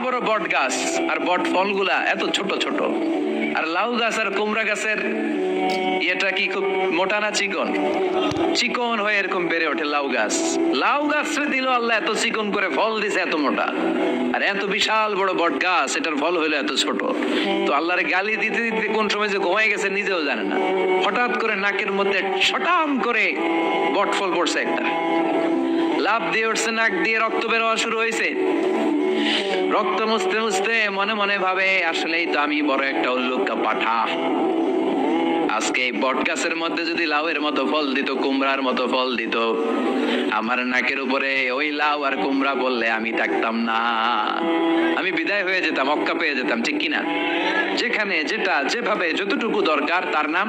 বড় বট গাছ, আর বট ফলগুলা এত ছোট ছোট। আর লাউ গাছ আর কুমড়া গাছের এটা কি খুব মোটা না চিকন? চিকন হয়ে এরকম বেড়ে ওঠে লাউ গাছ। লাউ গাছরে দিল আল্লাহ এত চিকন করে, ফল দিছে এত মোটা। আর এত বিশাল বড় বট গাছ, এটার ফল হইলো এত ছোট। তো আল্লাহরে গালি দিতে দিতে কোন সময় যে ঘুমাই গেছে নিজেও জানে না। হঠাৎ করে নাকের মধ্যে ছটাম করে বট ফল পড়ছে একটা, লাভ দিয়ে উঠছে, নাক দিয়ে রক্ত বের হওয়া শুরু হয়েছে। রক্ত মুছতে মুছতে মনে মনে ভাবে, আসলেই তো আমি বড় একটা উল্লুকা পাঠা। আজকে এই বট গাছের মধ্যে যদি লাউয়ের মতো ফল দিত, কুমড়ার মতো ফল দিত, আমার নাকের উপরে ওই লাউ আর কুমড়া বললে আমি থাকতাম না, আমি বিদায় হয়ে যেতাম, অক্কা পেয়ে যেতাম, ঠিক কিনা? যেখানে যেটা যেভাবে যতটুকু দরকার তার নাম,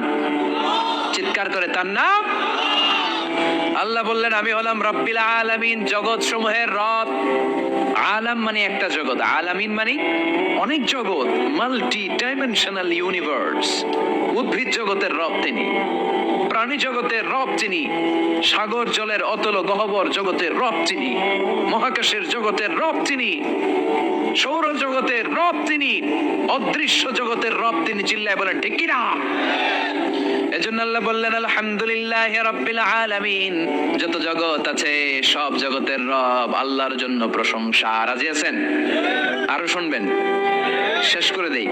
চিৎকার করে তার নাম। আল্লাহ বললেন আমি হলাম রব্বিল আলামিন, জগৎ সমূহের রব। আলাম মানে একটা জগৎ, আলামিন মানে অনেক জগৎ, মাল্টি ডাইমেনশনাল ইউনিভার্স। উদ্ভিদ জগতের রব তিনি, প্রাণী জগতের রব যিনি, সাগর জলের অতল গহ্বর জগতের রব যিনি, মহাকাশের জগতের রব যিনি, সৌর জগতের রব তিনি, অদৃশ্য জগতের রব তিনি। চিল্লায় বলেন ঠিক কিনা? এজন্য আল্লাহ বললেন আলহামদুলিল্লাহি রাব্বিল আলামিন, যত জগৎ আছে সব জগতের রব আল্লাহর জন্য প্রশংসা। রাজি আছেন? আরো শুনবেন, শেষ করে দেই।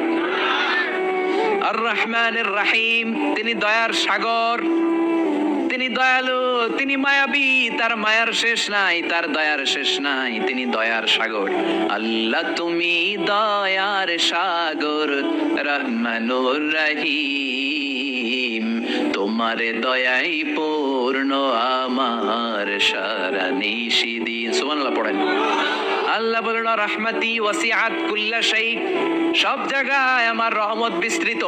আর রহমানির রহিম, তিনি দয়ার সাগর, তিনি দয়ালু, তিনি মায়াবী, তার মায়ার শেষ নাই, তার দয়ার শেষ নাই, তিনি দয়ার সাগর। আল্লাহ তুমি দয়ার সাগর, রহমানুর রহিম, তোমার দয়াই পূর্ণ আমার সারা নিশিদিন। সুবহানাল্লাহ পড়েন। আল্লাহ বলেন রাহমাতি ওয়াসিআত কুল্লা শাই, সব জায়গায় আমার রহমত বিস্তৃত,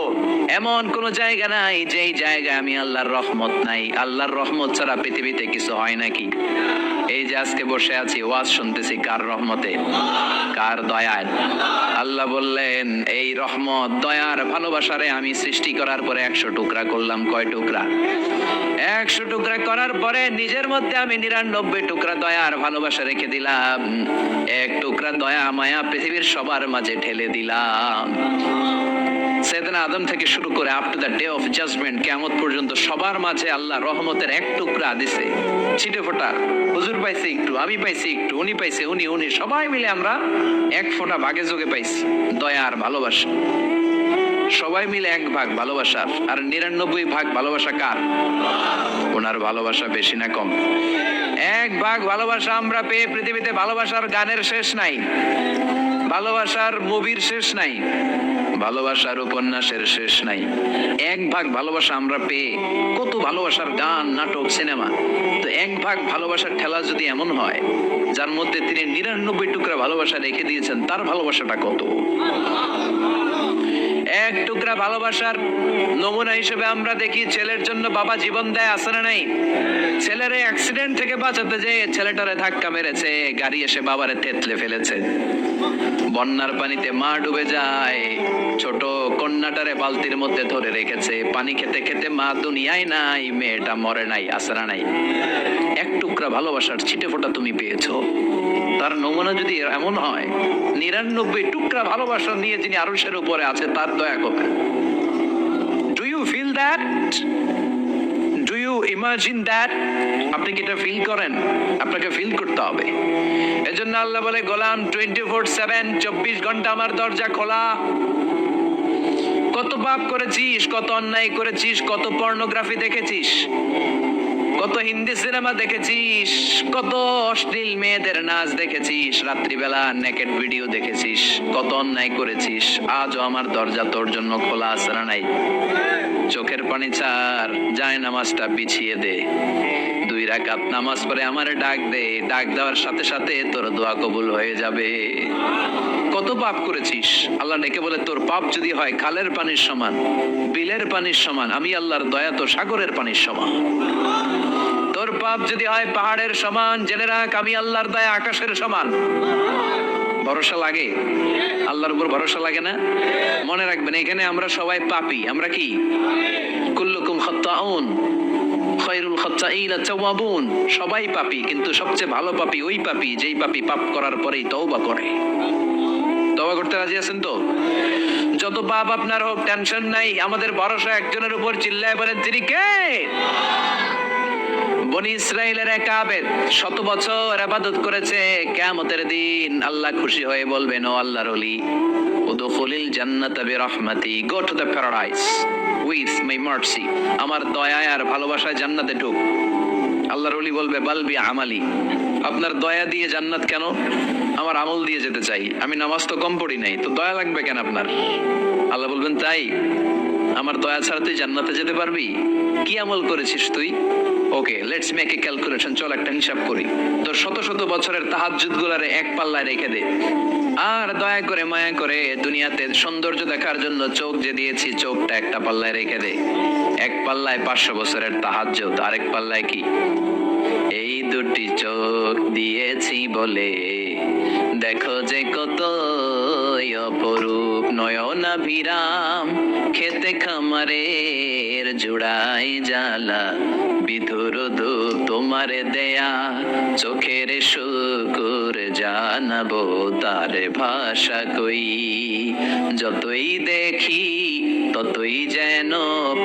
এমন কোন জায়গা নাই যেই জায়গায় আমি আল্লাহর রহমত নাই। আল্লাহর রহমত ছাড়া পৃথিবীতে কিছু হয় নাকি? এই যে আজকে বসে আছি, ওয়াজ শুনতেছি, কার রহমতে? কার দয়ায়? আল্লাহ বললেন এই রহমত, দয়ার, ভালোবাসারে আমি সৃষ্টি করার পরে 100 টুকরা করলাম। কয় টুকরা? 100 টুকরা করার পরে নিজের মধ্যে আমি 99 টুকরা দয়ার ভালোবাসা রেখে দিলাম। 1 টুকরা দয়া মায়া পৃথিবীর সবার মাঝে ঢেলে দিলাম। সাইয়েদনা আদম থেকে শুরু করে up to the day of judgement, কিয়ামত পর্যন্ত সবার মাঝে আল্লাহ রহমতের 1 টুকরা দিছে, ছিটে ফোঁটা। হুজুর পাইছে একটু, আমি পাইছি একটু, উনি পাইছে, উনি সবাই মিলে আমরা 1 ফোঁটা ভাগে যোগে পাইছি দয়ার ভালোবাসা। সবাই মিলে 1 ভাগ ভালোবাসার, আর 99 ভাগ ভালোবাসা কার? ওনার ভালোবাসা বেশি না কম? 1 ভাগ ভালোবাসা আমরা পেয়ে পৃথিবীতে ভালোবাসার গানের শেষ নাই, ভালোবাসার মুভির শেষ নাই, ভালোবাসার উপন্যাসের শেষ নাই। 1 ভাগ ভালোবাসা আমরা পেয়ে কত ভালোবাসার গান, নাটক, সিনেমা। তো 1 ভাগ ভালোবাসার ঠেলা যদি এমন হয়, যার মধ্যে তিনি 99 টুকরা ভালোবাসা রেখে দিয়েছেন, তার ভালোবাসাটা কত? 1 টুকরা ভালোবাসার নমুনা হিসেবে আমরা দেখি ছেলের জন্য বাবা জীবন দেয়, আছে না নাই? ছেলের অ্যাক্সিডেন্ট থেকে বাঁচাতে যে ছেলেটারে ধাক্কা মেরেছে, গাড়ি এসে বাবারে থেতলে ফেলেছে, বন্যার পানিতে মা ডুবে যায়, ছোট কন্যাটারে বালতির মধ্যে ধরে রেখেছে, পানি খেতে খেতে মা দুনিয়ায় নাই, মেয়েটা মরে নাই, আছে না নাই? 1 টুকরা ভালোবাসার ছিটে ফোঁটা তুমি পেয়েছো। তার নমুনা যদি এমন হয়, 99 টুকরা ভালোবাসা নিয়ে যিনি আরশের উপরে আছে, তার দয়া কবে? Do you feel that? Do you imagine that? আপনি কি এটা ফিল করেন? আপনাকে ফিল করতে হবে। এজন্য আল্লাহ বলে গোলাম 24/7, 24 ঘন্টা আমার দরজা খোলা। কত পাপ করেছিস, কত অন্যায় করেছিস, কত পর্নোগ্রাফি দেখেছিস, কত হিন্দি সিনেমা দেখেছিস, কত অশ্লীল মেয়েদের নাচ দেখেছিস, রাত্রিবেলা নেকেড ভিডিও দেখেছিস, কত অন্যায় করেছিস, আজও আমার দরজা তোর জন্য খোলা আছে না নাই? চোখের পানি ছাড়, যায় নামাজটা বিছিয়ে দে, 2 রাকাত নামাজ পড়ে আমারে ডাক দে, ডাক দেওয়ার সাথে সাথে তোর দোয়া কবুল হয়ে যাবে। কত পাপ করেছিস, আল্লাহ ডেকে বলে তোর পাপ যদি হয় খালের পানির সমান, বিলের পানির সমান, আমি আল্লাহর দয়া তো সাগরের পানির সমান। তোর পাপ যদি হয় পাহাড়ের সমান, জেনে রাখ আমি আল্লাহর দয়া আকাশের সমান। ভরসা লাগে? আল্লাহর উপর ভরসা লাগে না? মনে রাখবেন এখানে আমরা সবাই পাপী। আমরা কি? কুল্লুকুম খাত্তাউন খায়রুল খাত্তাইনা তাওয়াবুন। সবাই পাপী, কিন্তু সবচেয়ে ভালো পাপী ওই পাপী যেই পাপী পাপ করার পরেই তওবা করে। দোয়া করতে রাজি আছেন তো? যত পাপ আপনার হোক, টেনশন নাই, আমাদের ভরসা একজনের উপর। চিল্লায় বলেন, তিনি কে? বনি ইসরাইলের এক আবেদ 100 বছর ইবাদত করেছে। কিয়ামতের দিন আল্লাহ খুশি হয়ে বলবেন, ও আল্লাহর ওলি, উদখুলিল জান্নাতা বিরহমাতি, go to the paradise with my mercy. আমার দয়ায় আর ভালোবাসায় জান্নাতে ঢুক। আল্লাহর ওলি বলবে, বালবি আমালি, আপনার দয়া দিয়ে জান্নাত কেন? আমার আমল দিয়ে যেতে চাই, আমি নামাজ তো কম পড়ি নাই, তো দয়া লাগবে কেন আপনার? আল্লাহ বলবেন, তাই? আমার দয়া ছাড়া তুই জান্নাতে যেতে পারবি? কি আমল করেছিস তুই? ওকে, লেটস মেক এ ক্যালকুলেশন, চল একটা হিসাব করি। তোর শত শত বছরের তাহাজ্জুদ গুলারে এক পাল্লায় রেখে দে, আর দয়া করে মায়া করে দুনিয়াতে সৌন্দর্য দেখার জন্য চোখ যে দিয়েছি, চোখটা একটা পাল্লায় রেখে দে। এক পাল্লায় 500 বছরের তাহাজ্জুদ, আরেক পাল্লায় কি? এই দুটি চোখ দিয়েছি বলে দেখো যে কত অপরূপ নয়নাভিরাম, খেতে খামারের জুড়াই জ্বালা, বিধুর ধূপ তোমারে দেয়া, চোখের শুকুর জানাবো তার ভাষা কই। যতই দেখি ততই যেন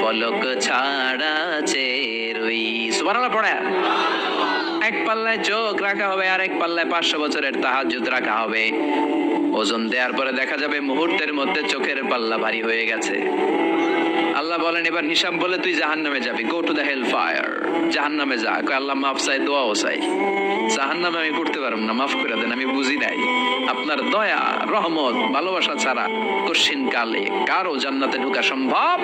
পলক ছাড়া চেরই। সুবহানাল্লাহ পড়ে। এক পাল্লায় চোখ রাখা হবে, আর এক পাল্লায় 500 বছরের তাহাজ্জুদ রাখা হবে। ওজন দেওয়ার পরে দেখা যাবে মুহূর্তের মধ্যে চোখের পাল্লা ভারী হয়ে গেছে। আল্লাহ বলেন, এবার হিসাব বলে তুই জাহান্নামে যাবি, go to the hell fire, জাহান্নামে যা। আল্লাহ মাফ চাই, দোয়াও চাই, জাহান্নামে আমি করতে পারবো না, মাফ করে দেন, আমি বুঝি নাই। আপনার দয়া, রহমত, ভালোবাসা ছাড়া কঠিন কালে কারো জান্নাতে ঢোকা সম্ভব?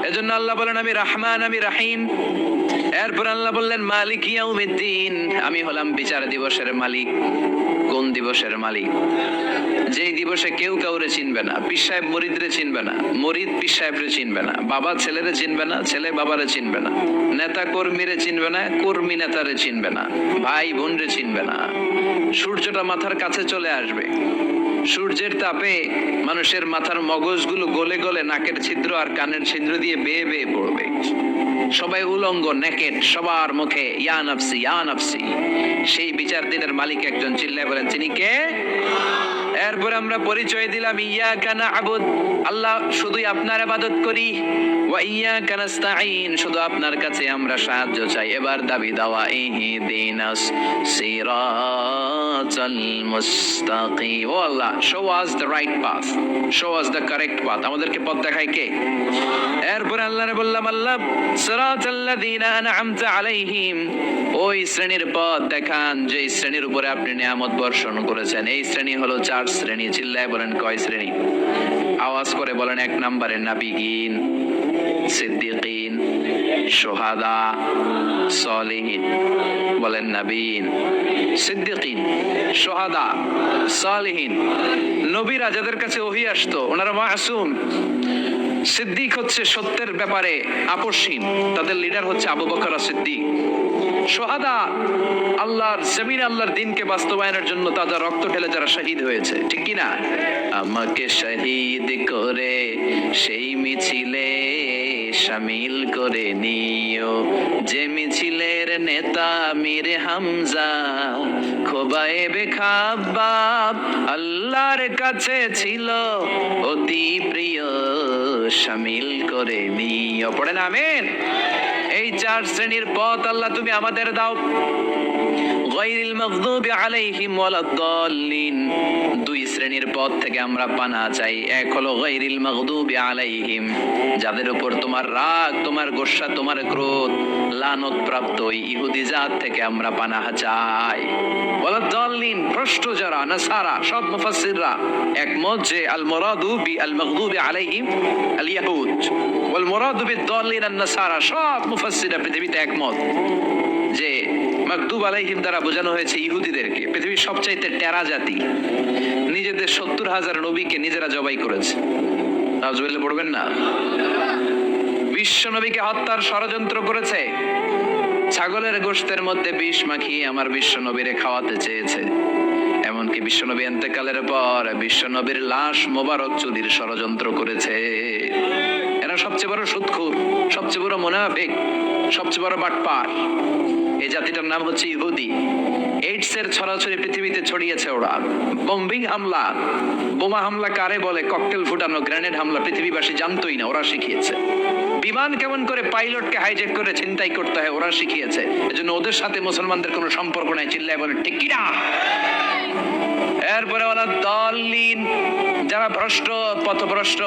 এজন্য আল্লাহ বলেন, আমি রহমান, আমি রহিম। এরপর আল্লাহ বললেন, মালিক ইয়াউমিদ্দিন, আমি হলাম বিচার দিবসের মালিক। কোন দিবসের মালিক? যেই দিবসে কেউ কাউরে চিনবে না, পীর সাহেব মুরিদরে চিনবে না, মুরিদ পীর সাহেবরে চিনবে না, বাবা ছেলেরে চিনবে না, ছেলে বাবারে চিনবে না, নেতা কর্মীরে চিনবে না, কর্মী নেতারে চিনবে না, ভাই বোনরে চিনবে না। সূর্যটা মাথার কাছে চলে আসবে, সূর্যের তাপে মানুষের মাথার মগজগুলো গলে গলে নাকের ছিদ্র আর কানের ছিদ্র দিয়ে বেয়ে বেয়ে পড়বে। সবাই উলঙ্গ, নেকেট, সবার মুখে ইয়া নাফসি ইয়া নাফসি। সেই বিচার দিনের মালিক একজন, চিল্লায় বলেন, তিনি কে? এরপর আমরা পরিচয় দিলাম, ইয়াকা না'বুদ, আল্লাহ শুধুই আপনার ইবাদত করি, ওয়া ইয়াকা নাস্তাঈন, শুধু আপনার কাছে আমরা সাহায্য চাই। এবার দাবি দাওয়া, ইহদিনাস সিরাতাল মুস্তাকিম, ও Allah, show us the right path, show us the correct path, আমাদেরকে পথ দেখায় কে? এরপর আল্লাহরে বললাম, আল্লাহ সিরাতাল্লাযীনা আন'আমতা আলাইহিম, ওই শ্রেণীর পথ দেখান যে শ্রেণীর উপরে আপনি নিয়ামত বর্ষণ করেছেন। এই শ্রেণী হলো 4 শ্রেণী। চিল্লায় বলেন, কয় শ্রেণী? আওয়াজ করে বলেন। 1 নম্বরে নাবিয়িন, সিদ্দিকিন, শুহাদা, সালিহিন। বলেন, নাবিয়িন, সিদ্দিকিন, শুহাদা, সালিহিন। নবীরা যাদের কাছে ওহী আসতো, ওনারা মাসুম। সিদ্দিক হচ্ছে সত্যের ব্যাপারে আপসহীন, তাদের লিডার হচ্ছে আবু বকর সিদ্দিক। শুহাদা, আল্লাহর জমিন, আল্লাহর দ্বীনকে বাস্তবায়নের জন্য তাদের রক্ত ঢেলে যারা শহীদ হয়েছে, ঠিক কি না? আমাকে শহীদ করে সেই মিছিলে শামিল করে নিও, যে মিছিলের নেতা মীর হামজা, খোবায়েবে খাব্বাব আল্লাহর কাছে ছিল অতি প্রিয়, শামিল করে নিও। পড়েন আমিন। এই 4 শ্রেণীর পথ আল্লাহ তুমি আমাদের দাও। গায়রিল মাগদুবি আলাইহিম ওয়ালাদ-দাল্লিন, 2 শ্রেণীর পথ থেকে আমরা পানা চাই। এক হলো গায়রিল মাগদুবি আলাইহিম, যাদের উপর তোমার রাগ, তোমার গোসা, তোমার ক্রোধ, লানত প্রাপ্ত ওই ইহুদি জাত থেকে আমরা পানাহ চাই। ওয়ালাদ-দাল্লিন, ভ্রষ্ট যারা, নাসারা। সব মুফাসসিররা একমত যে আল মুরাদু বি আল মাগদুবি আলাইহিম আল ইয়াহুদ ওয়াল মুরাদু বিদ-দাল্লিন আন-নাসারা। সব মুফাসসিররা পৃথিবীতে একমত যে মাগদুব আলাইহিম দ্বারা বোঝানো হয়েছে ইহুদিদেরকে। পৃথিবীর সবচাইতে টেরা জাতি, নিজেদের 70,000 নবীকে নিজেরা জবাই করেছে। নাউজুবিল্লাহ পড়বেন না? বিশ্ব নবীকে হত্যার ষড়যন্ত্র করেছে, ছাগলের গোশতের মধ্যে বিষ মাখিয়ে আমার বিশ্ব নবীরে খাওয়াতে চেয়েছে। এমনকি বিশ্ব নবী ইন্তেকালের পর বিশ্ব নবীর লাশ মোবারক চুরির ষড়যন্ত্র করেছে। এরা সবচেয়ে বড় সুদখোর, সবচেয়ে বড় মুনাফিক, সবচেয়ে বড় বাটপার। এই জাতিটার নাম হচ্ছে ইহুদি। এইডস এর ছড়াছড়ি পৃথিবীতে ছড়িয়েছে ওরা। বম্বিং হামলা, বোমা হামলা কারে বলে, ককটেল ফুটানো, গ্রেনেড হামলা পৃথিবীবাসী জানতোই না, ওরা শিখিয়েছে। বিমান কেমন করে পাইলটকে হাইজ্যাক করে ছিনতাই করতে হয় ওরা শিখিয়েছে। এজন্য ওদের সাথে মুসলমানদের কোনো সম্পর্ক নাই। চিল্লায় বলে ঠিক কিনা? এরপরে ওরা দলিন, যারা ভ্রষ্ট, পথভ্রষ্ট,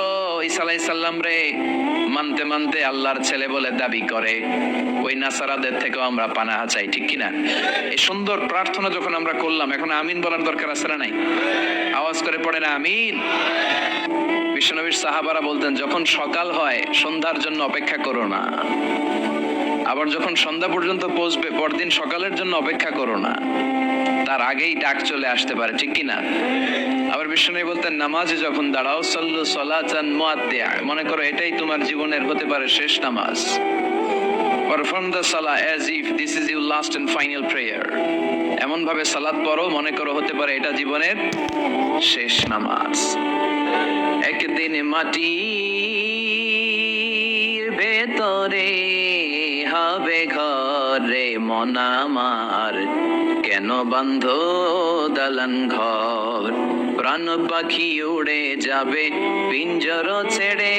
ঈসা আলাইহিস সালাম রে মানতে মানতে আল্লাহর ছেলে বলে দাবি করে, ওই নাসারাদের থেকেও আমরা পানাহা চাই। ঠিক কিনা? এই সুন্দর প্রার্থনা যখন আমরা করলাম, এখন আমিন বলার দরকার আছে না নাই? আওয়াজ করে পড়ে না আমিন। বিশ্বনবীর সাহাবারা বলতেন, যখন সকাল হয় সন্ধ্যার জন্য অপেক্ষা করো না, আবার যখন সন্ধ্যা পর্যন্ত পৌঁছবে পরদিন সকালের জন্য অপেক্ষা করো না, তার আগেই ডাক চলে আসতে পারে। ঠিক কিনা? আবার বিশ্বনবী বলতেন, নামাজে যখন দাঁড়াও, সাল্লু সালাতান মুআদ্দিয়া, মনে করো এটাই তোমার জীবনের হতে পারে শেষ নামাজ। Perform the salah as if this is your last and final prayer. এমন ভাবে সালাত পড়ো মনে করো হতে পারে এটা জীবনের শেষ নামাজ। একদিন মাটির ভেতরে হবে ঘরে মন আমার, কেন বন্ধ দালান ঘর, প্রাণ পাখি উড়ে যাবে পিঞ্জর ছেড়ে,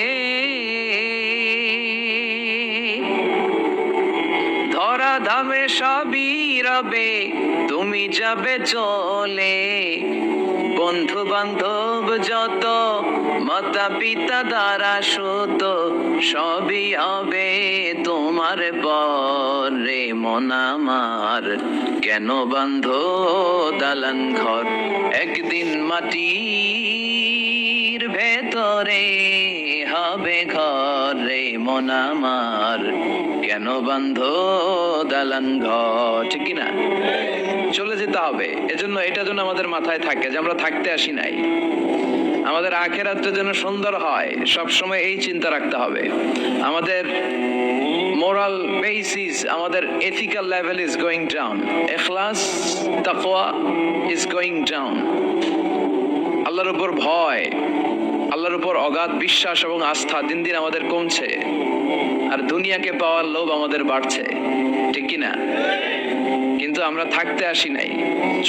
ধরা ধামে সবই রবে তুমি যাবে চলে, বন্ধু বান্ধব যত মাতা পিতা দ্বারা সুত সবই হবে তোমার পরে মন আমার, কেন বন্ধ দালান ঘর, একদিন মাটির ভেতরে হবে ঘরে মন আমার, কেন বন্ধ দালান ঘর। ঠিক কিনা? চলে যেতে হবে। এজন্য এটা যেন আমাদের মাথায় থাকে যে আমরা থাকতে আসি নাই। আমাদের আখিরাতটা যেন সুন্দর হয়, সব সময় এই চিন্তা রাখতে হবে। আমাদের মোরাল বেসিস, আমাদের ethical level is going down, ইখলাস তাকওয়া ইজ গোয়িং ডাউন। আল্লাহর উপর ভয়, আল্লাহর উপর অগাধ বিশ্বাস এবং আস্থা দিন দিন আমাদের কমছে, আর দুনিয়াকে পাওয়ার লোভ আমাদের বাড়ছে। ঠিক কিনা? কিন্তু আমরা থাকতে আসি নাই,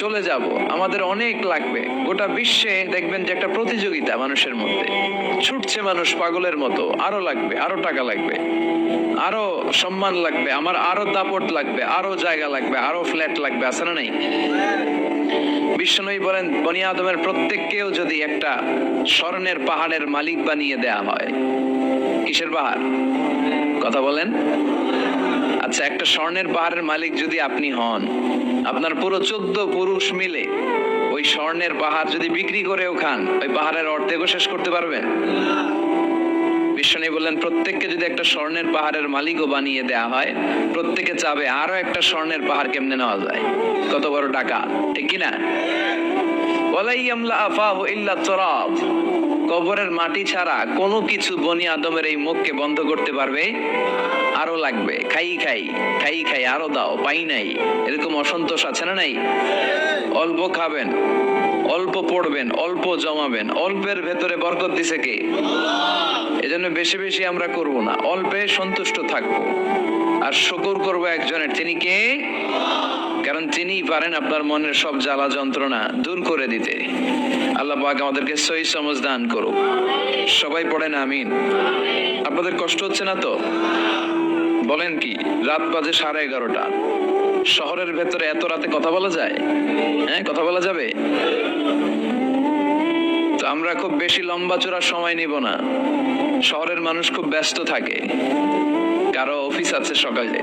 চলে যাব। আমাদের অনেক লাগবে। গোটা বিশ্বে দেখবেন যে একটা প্রতিযোগিতা মানুষের মধ্যে, ছুটছে মানুষ পাগলের মতো, আরো লাগবে, আরো টাকা লাগবে, আরো সম্মান লাগবে, আমার আরো দাপট লাগবে, আরো জায়গা লাগবে, আরো ফ্ল্যাট লাগবে। আছে না নাই? বিশ্বনবী বলেন, বনি আদমের প্রত্যেককেও যদি একটা স্বর্ণের পাহাড়ের মালিক বানিয়ে দেয়া হয়। কিসের পাহাড়? কথা বলেন। আচ্ছা, একটা স্বর্ণের পাহাড়ের মালিক যদি আপনি হন, আপনার পুরো 14 পুরুষ মিলে ওই স্বর্ণের পাহাড় যদি বিক্রি করেও খান, ওই পাহাড়ের অর্ধেকও শেষ করতে পারবেন? বিশ্বনবী বললেন, প্রত্যেককে যদি একটা স্বর্ণের পাহাড়ের মালিকও বানিয়ে দেয়া হয়, প্রত্যেকে চাবে আরো একটা স্বর্ণের পাহাড় কেমনে নেওয়া যায়। কত বড় টাকা! ঠিক কিনা? কবরের মাটি ছাড়া কোনো কিছু বনি আদমের এই মুখকে বন্ধ করতে পারবে? আরো লাগবে, খাই খাই খাই খাই, আরো দাও, পাই নাই, এরকম অসন্তোষ আছে না নাই? অল্প খাবেন, অল্প পড়বেন, অল্প জমাবেন, অল্পের ভেতরে বরকত দিছে কে? এজন্য বেশি বেশি আমরা করব না, অল্পে সন্তুষ্ট থাকবো, আর শুকর করবো একজনের, তিনি কে? কারণ তিনিই পারেন আপনার মনের সব জ্বালা যন্ত্রণা দূর করে দিতে। আল্লাহ পাক আমাদেরকে সহি সমঝ দান করুক। সবাই পড়েন আমিন। আপনাদের কষ্ট হচ্ছে না তো? বলেন কি, রাত বাজে 11:30, শহরের ভেতরে এত রাতে কথা বলা যায়? হ্যাঁ, কথা বলা যাবে? তো আমরা খুব বেশি লম্বা চড়া সময় নিব না। শহরের মানুষ খুব ব্যস্ত থাকে, কারো অফিস আছে সকালে,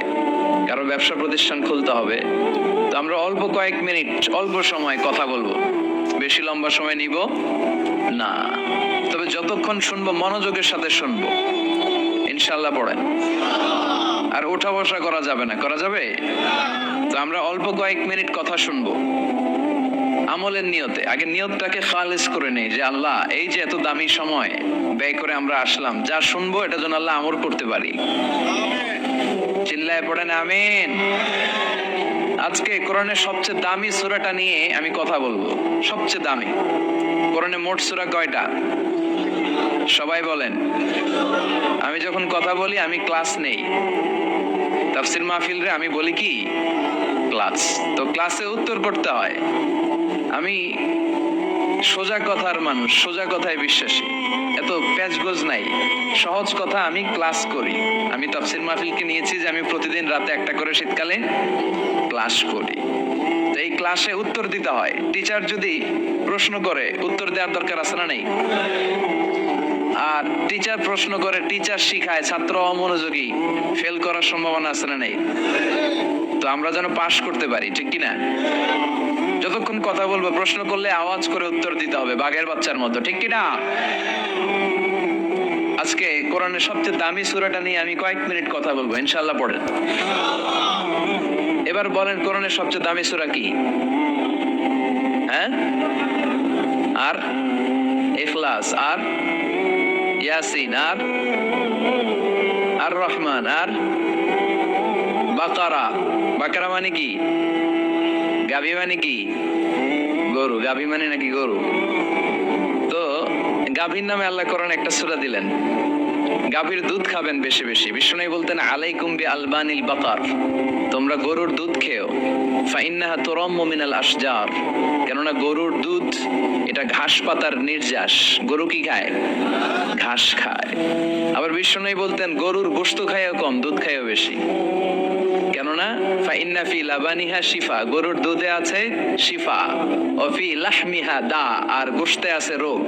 কারো ব্যবসা প্রতিষ্ঠান খুলতে হবে। তো আমরা অল্প কয়েক মিনিট, অল্প সময় কথা বলবো, বেশি লম্বা সময় নিব না। তবে যতক্ষণ শুনবো মনোযোগের সাথে শুনবো, ইনশাআল্লাহ পড়েন। আর ওঠা বসা করা যাবে না। করা যাবে? তো আমরা অল্প কয়েক মিনিট কথা শুনবো আমলের নিয়তে। আগে নিয়তটাকে খালিস করে নেই যে আল্লাহ, এই যে এত দামি সময় ব্যয় করে আমরা আসলাম, যা শুনবো এটা যেন আল্লাহ আমল করতে পারি। চিল্লায় পড়েন আমিন। আজকে কোরআনের সবচেয়ে দামি সূরাটা নিয়ে আমি কথা বলবো। সবচেয়ে দামি কোরআনে মোট সূরা কয়টা? সবাই বলেন। আমি যখন কথা বলি আমি ক্লাস নেই, তার তাফসীর মাহফিল রে আমি বলি কি ক্লাস। তো ক্লাসে উত্তর করতে হয়। আমি সোজা কথার মানুষ, সোজা কথায় বিশ্বাসী, এত প্যাচগোজ নাই, সহজ কথা। আমি ক্লাস করি। আমি তাফসীর মাহফিলকে নিয়েছি যে আমি প্রতিদিন রাতে একটা করে শীতকালে ক্লাস করি। তো এই ক্লাসে উত্তর দিতে হয়। টিচার যদি প্রশ্ন করে উত্তর দেওয়ার দরকার আছে না নেই? আর টিচার প্রশ্ন করে, টিচার শিখায়, ছাত্র অমনোযোগী, ফেল করার সম্ভাবনা আছে না নেই? তো আমরা যেন পাশ করতে পারি, ঠিক কি না? যতক্ষণ কথা বলবো, প্রশ্ন করলে আওয়াজ করে উত্তর দিতে হবে, বাঘের বাচ্চার মতো, ঠিক কি না? আজকে কোরআনের সবচেয়ে দামি সূরাটা নিয়ে আমি কয়েক মিনিট কথা বলবো, ইনশাআল্লাহ। পড়েন। এবার বলেন কোরআনের সবচেয়ে দামি সূরা কি? হ্যাঁ? আর ইখলাস, আর ইয়াসিন, আর আর রহমান, আর বাকারা। বাকারা মানে কি? গাভী মানে কি? গরু। গাভী মানে নাকি গরু? তো গাভীর নামে আল্লাহ কোরআন একটা সূরা দিলেন। গাভীর দুধ খাবেন বেশি বেশি। বিষ্ণু বলতেন আলাইকুম বি আলবানিল বাকার, তোমরা গরুর দুধ খেও। ফাইন্নাহা তুরাম্মু মিনাল আশজার, কেননা গরুর দুধ এটা ঘাস পাতার নির্যাস। গরু কি খায়? ঘাস খায়। আবার বিষ্ণু বলতেন গরুর গোশত খায়ও কম, দুধ খায়ও বেশি, কেননা ফাইন্না ফি লাবানিহা শিফা, গরুর দুধে আছে শিফা, ও ফি লাহমিহা দা, আর গোশতে আছে রোগ।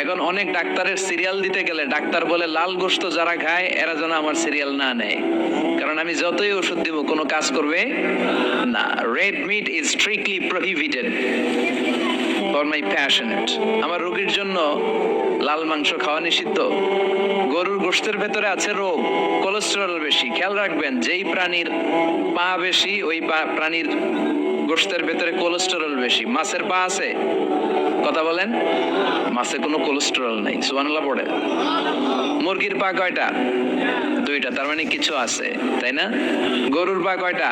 এখন অনেক ডাক্তারের সিরিয়াল দিতে গেলে ডাক্তার বলে লাল গোশত যারা খায় এরা যেন আমার সিরিয়াল না নেয়, কারণ আমি যতই ওষুধ দিব কোনো কাজ করবে না। Red meat is strictly prohibited for my patient. আমার রোগীর জন্য লাল মাংস খাওয়া নিষিদ্ধ। গরুর গোশতের ভেতরে আছে রোগ, কোলেস্টেরল বেশি। খেয়াল রাখবেন, যেই প্রাণীর পা বেশি ওই প্রাণীর গোশতের ভেতরে কোলেস্টেরল বেশি। মাছের পা আছে? কথা বলেন। মাছে কোনো কোলেস্টেরল নাই, সুবহানাল্লাহ পড়ে। মুরগির পা কয়টা? দুইটা, তার মানে কিছু আছে, তাই না? গরুর পা কয়টা?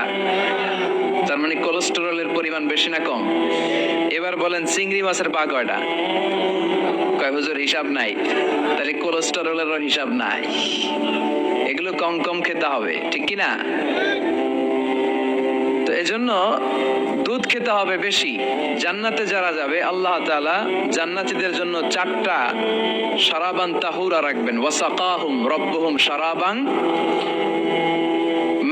তার মানে কোলেস্টেরলের পরিমাণ বেশি না কম? এবার বলেন চিংড়ি মাছের পা কয়টা? কয় হুজুর হিসাব নাই। তাহলে কোলেস্টেরলেরও হিসাব নাই। এগুলো কম কম খেতে হবে, ঠিক কি না? তো এজন্য দুধ খেতে হবে বেশি। জান্নাতে যারা যাবে আল্লাহ তাআলা জান্নাতীদের জন্য 4টা শারাবান তাহুরা রাখবেন। ওয়াসাকাহুম রাব্বুহুম শারাবান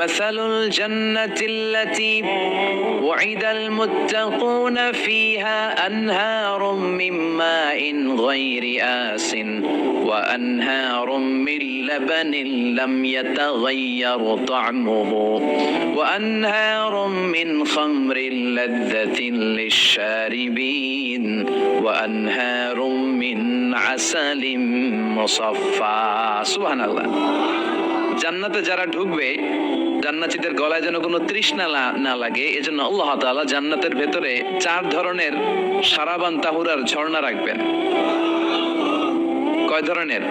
مثل الجنة التي وعد المتقون فيها أنهار من ماء غير آس وأنهار من لبن لم يتغير طعمه وأنهار من خمر لذة للشاربين وأنهار من عسل مصفى سبحان الله। জান্নাতে যারা ঢুকবে জান্নাতীদের গলায় যেন কোনো তৃষ্ণা না লাগে, এজন্য আল্লাহ তাআলা জান্নাতের ভেতরে 4 ধরনের শারাবান তাহুরার ঝর্ণা রাখবেন। কয় ধরনের?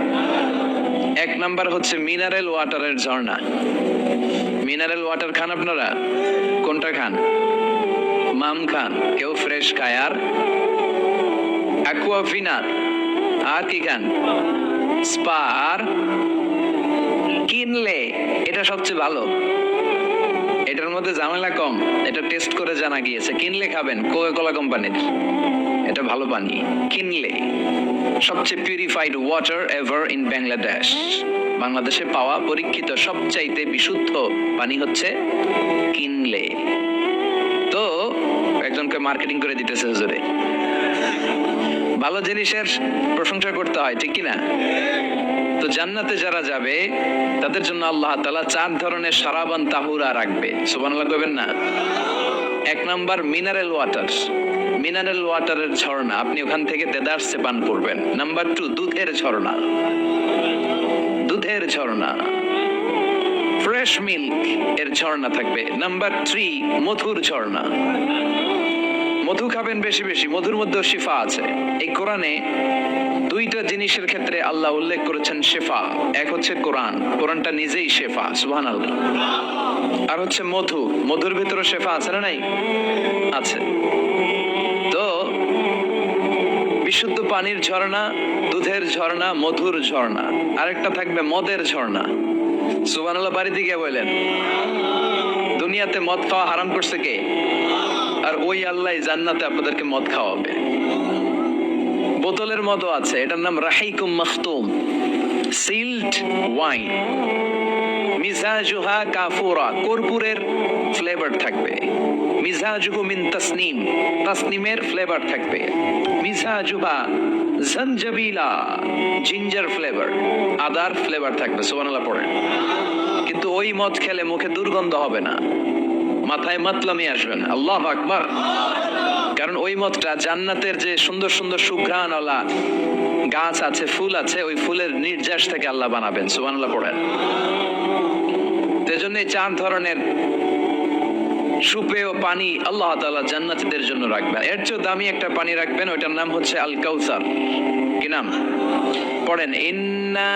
1 নাম্বার হচ্ছে মিনারেল ওয়াটারের ঝর্ণা। মিনারেল ওয়াটার খান আপনারা? কোনটা খান? মাম খান, কেউ ফ্রেশ খায়, আর অ্যাকুয়াফিনা, আর কি খান? স্পা, আর কিনলে। এটা সবচেয়ে ভালো, এটার মধ্যে ঝামেলা কম, এটা টেস্ট করে জানা গিয়েছে। কিনলে খাবেন, কোকা-কোলা কোম্পানির, এটা ভালো পানি। কিনলে সবচেয়ে purified water ever in Bangladesh. বাংলাদেশে পাওয়া পরীক্ষিত সবচাইতে বিশুদ্ধ পানি হচ্ছে কিনলে। তো একজনকে মার্কেটিং করে দিতেছে হুজুরে। ভালো জিনিসের প্রশংসা করতে হয়, ঠিক কি না? তো জান্নাতে যারা যাবে তাদের জন্য আল্লাহ তাআলা 4 ধরনের শারাবান তাহুরা রাখবে। সুবহানাল্লাহ কইবেন না? 1 নাম্বার মিনারেল ওয়াটার, মিনারেল ওয়াটারের ঝর্ণা, আপনি ওখান থেকে দেদারসে পান করবেন। নাম্বার 2 দুধের ঝর্ণা, দুধের ঝর্ণা, ফ্রেশ মিল্ক এর ঝর্ণা থাকবে। নাম্বার 3 মধুর ঝর্ণা, মধু খাবেন বেশি বেশি, মধুর মধ্যে শিফা আছে। এই কোরআনে 2টা জিনিসের ক্ষেত্রে আল্লাহ উল্লেখ করেছেন শিফা। এক হচ্ছে কোরআন, কোরআনটা নিজেই শিফা, সুবহানাল্লাহ। আর হচ্ছে মধু, মধুর ভিতরে শিফা আছে না নাই? আছে। তো বিশুদ্ধ পানির ঝর্ণা, দুধের ঝর্ণা, মধুর ঝর্ণা, আরেকটা থাকবে মদের ঝর্ণা। সুবহানাল্লাহ বাড়িতে গিয়ে বললেন। দুনিয়াতে মদ খাওয়া হারাম করছে কে? আর ওই আল্লাহ জান্নাতে আপনাদেরকে মদ খাওয়াবে। বোতলের মদও আছে, এটার নাম রাহিকুম মাখতুম, সিল্ড ওয়াইন। মিজাজুহা কাফুরা, কর্পূরের ফ্লেভার থাকবে। মিজাজুহু মিন তাসনিম, তাসনিমের ফ্লেভার থাকবে। মিজাজুহা জানজাবিলা, জিঞ্জার ফ্লেভার, আদার ফ্লেভার থাকবে। সুবহানাল্লাহ পড়েন। কিন্তু ওই মদ খেলে মুখে দুর্গন্ধ হবে না, মাথায় মাতলামি আসবে না। আল্লাহু আকবার। কারণ ওই মদটা জান্নাতের যে সুন্দর সুন্দর সুঘ্রাণওয়ালা গাছ আছে, ফুল আছে, ওই ফুলের নির্যাস থেকে আল্লাহ বানাবেন। সুবহানাল্লাহ পড়েন। এজন্য 4 ধরনের সুপেয় পানি আল্লাহ তাআলা জান্নাতীদের জন্য রাখবেন। এর চেয়ে দামি একটা পানি রাখবেন, ওইটার নাম হচ্ছে আল কাউসার। কি নাম? পড়েন, ইন্না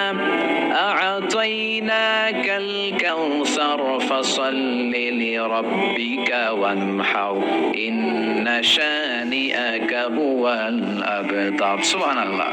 আ'তাইনাকাল কাউসার ফাসাল্লি লিরাব্বিকা ওয়ানহার ইন্না শানিআকা হুয়াল আবতার। সুবহানাল্লাহ।